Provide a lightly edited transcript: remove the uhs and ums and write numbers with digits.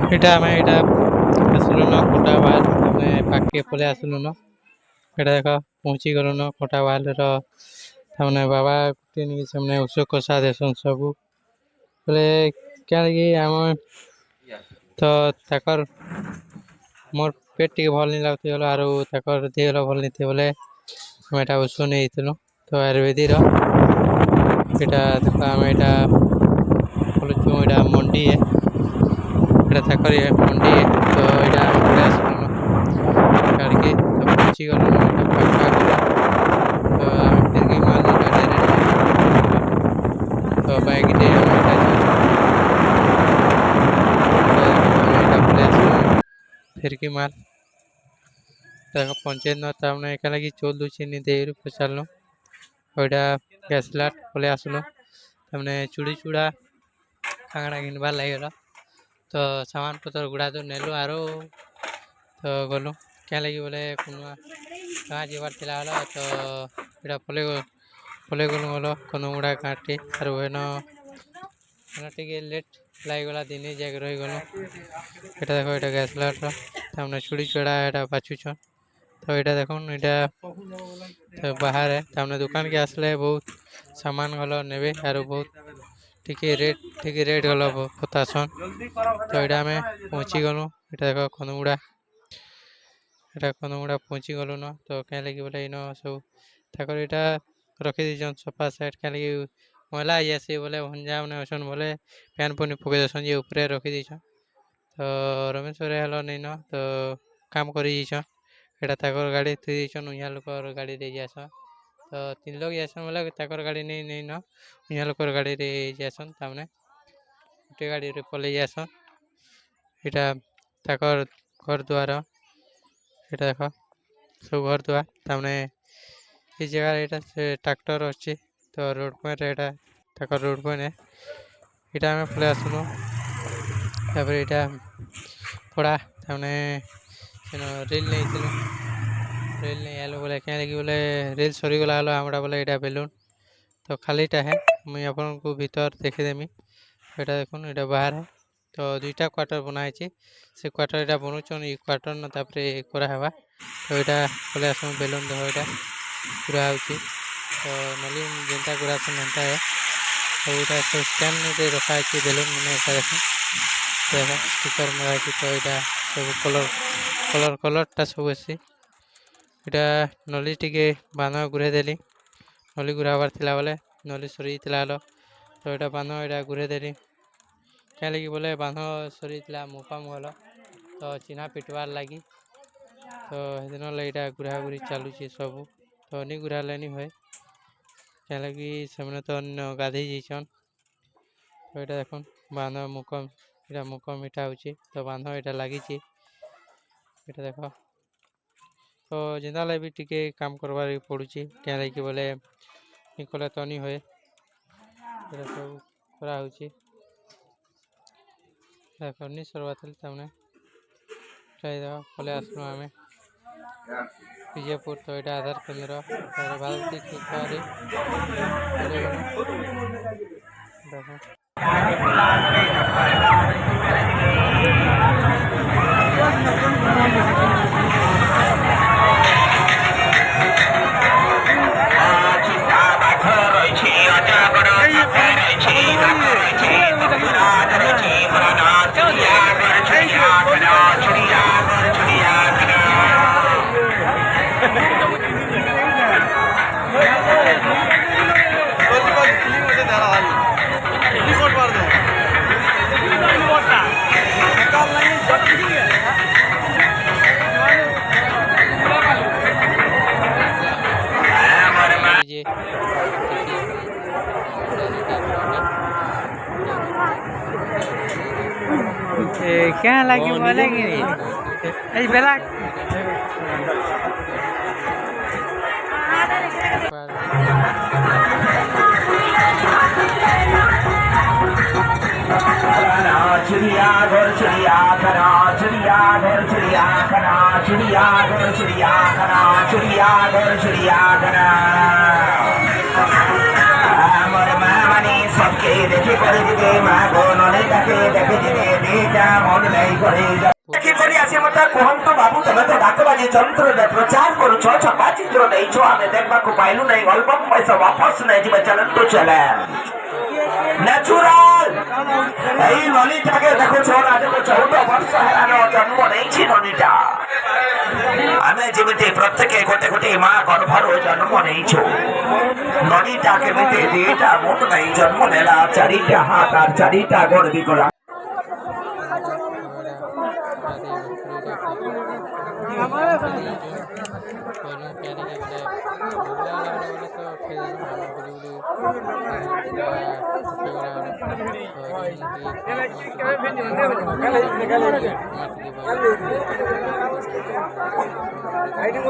এটা আসলো না কোটা বার মানে পাখিয়ে পলে আসলো না এটা দেখো পৌঁছি গଲ না কোটা বালର ତାମାନେ ବାବା ଗୋଟେ ନେଇକି ସେମାନେ ଔଷଧ କଷା ଦେସନ୍ ସବୁ ବୋଲେ କାହିଁକି ଆମେ ତ ତାକର ମୋର ପେଟ ଟିକେ ଭଲ नहीं ଲାଗୁଥିଲା ଗଲା ଆରୁ ତାକର ଦେହ ଭଲ नहीं थे ବୋଲେ ଆମେ ଏଟା ଔଷଧ ନେଇଥିଲୁ ତ ଆୟୁର୍ବେଦିର ଏଟା ଦେଖ ଆମେ ଏଟା ଖୋଲୁଛୁ ଏଟା ମଣ୍ଡି এটা তাকর মন্ডি তো এটা আমি ঘুরে আসলাম কালকে তো পৌঁছি গেল এটা পাক্কা গেল তো আমি ফিরকি মাল এটা ডাইরেক্ট তো বাইকটে আমি এটা ঘুরে আসলাম ফিরকি মাল দেখো পঞ্চায়েত ন তার এখানে কি চল দুছি নিতে পচারলো ওইটা গ্যাসলাট বলে আসলো তার চুড়ি চূড়া কাঁকড়া কিনবার লাগল तो सामान पतर गुड़ा तो नेलु आरो तो गलु क्या लगी बोले कहाँ जीवार थिला हलो तो एटा फले गलु गलो कोनो गुड़ा काटे आर वेन टिके लेट लाग गला दिन जाग रही गलु एटा देखो एटा गैस लाइट तामने छुड़ी चढ़ा एटा बाछुछन तो एटा देखो एटा तो बाहर है तामने दुकान के आसले बहुत सामान गलो नेबे आर बहुत टिके रेट गलो बतासन तो ये आम पहुँची गलु ये देख खनमुड़ा এটা খনমুড়া পৌঁছি গলু ন তো क्या लगी बोले इन सब ताकर এটা रखी दीछन सोफा सेट क्या लगी मैला आइसी बोले भंजा मैंने असन बोले पैन पुनी पकई देसन जे ऊपर रखी दीछन तो रमेश्वर हेल नहीं न तो काम करी जाइछन एटा ताकर गाड़ी थी दीछन यहाँ लोक गाड़ी दे जासन तो 3 लोग जासन बोले ताकर गाड़ी नहीं नहीं न यहाँ लोक गाड़ी दे जासन तामने गोटे गाड़ी रे पले जासन এটা তাকর ঘর দ্বার এটা দেখো সব ঘর দ্বার তারমানে এই জায়গায় এটা ট্রাক্টর আছে তো রোড পয়েন্ট এটা তাকর রোড পয়েন্ট এটা আমি ফলে আসুন তারপরে এটা পড়া তারমানে রেল নেইছিল রেল নেই আলো বলে क्या लगी बोले রেল সরিগলা হলো আমরা বলে এটা বেলুন তো খালিটা है मुझे आपको भीतर देखेदेमी এটা দেখুন এটা বাহার तो दुईटा क्वार्टर बनाई से क्वार्टर এটা বনুছন এই क्वार्टर न तापरे करा हवा तो এটা বলে আসুন বেলুন দেখো এটা পুরা হচ্ছে তো নলি যেটা করা আছে নেতা है तो এটা सब स्टैंड रे रखा আছে বেলুন মানে এটা দেখুন দেখো স্টিকার মারা আছে তো এটা सब কলরটা सब আছে এটা নলি টিকে বানা ঘুরে দেলি নলি ঘুরাবার थिला बोले नली सरी थिला हलो तो এটা বানো এটা ঘুরে দেলি क्या लगी बोले बांध सरी मुफाम गल तो चिन्हा पिटवार लगी तो दिन लगे घुरा घुरी चलुची सब तो नहीं घुराले नहीं हुए क्या लगी से तो गाधे जाइछन तो ये देख बांध मुकम ये मुकम इटा हो तो बांध यहाँ लगी देख तो जिंदा भी टिके काम करवार पड़ुची क्या लगी बोले निकले तो नहीं हुए सब करा करनी सरवाती तमने फले आसलु आम विजयपुर तो ये आधार केन्द्र भारत क्या लगी बोलेंगे बेला चिड़ियाघर चिड़ियाखाना चिड़ियाघर चिड़ियाखाना चिड़ियाघर चिड़ियाखाना चिड़ियाघर चिड़ियाखाना আমার মা মানে সবকে দেখে করে দিতে মা গো নলে তাকে দেখে দিতে দিটা মন নেই করে কি করি আসি মতো কুহন্তু বাবু তুমি তো ডাকবাজি যন্ত্রে প্রচার করুছ ছপা চিত্র ଦେଇছ ଆମେ দেখବାକୁ ପାଇଲୁ ନାହିଁ ଅଳ୍ପ ପଇସା वापस ନେଇଯିବେ ଚାଲନ୍ତୁ ଚାଲେ ନ୍ୟାଚୁରାଲ ଏଇ ନନୀଟାକେ ଦେଖୁଛ ଆଜିକୁ 14 ବର୍ଷ ହେଲାନ ଜନ୍ମ ନେଇଛି ନନୀଟା ଆମେ ଯେମିତି ପ୍ରତ୍ୟେକ ଗୋଟେ ଗୋଟେ ମା ଗର୍ଭରୁ ଜନ୍ମ ନେଇଛୁ ନନୀଟା କେମିତି ଦିଟା ମୁଣ୍ଡ ନେଇ ଜନ୍ମ ନେଲା ଚାରିଟା ହାତ আর ଚାରିଟା ଗୋଡ଼ ବିକଳା Nice.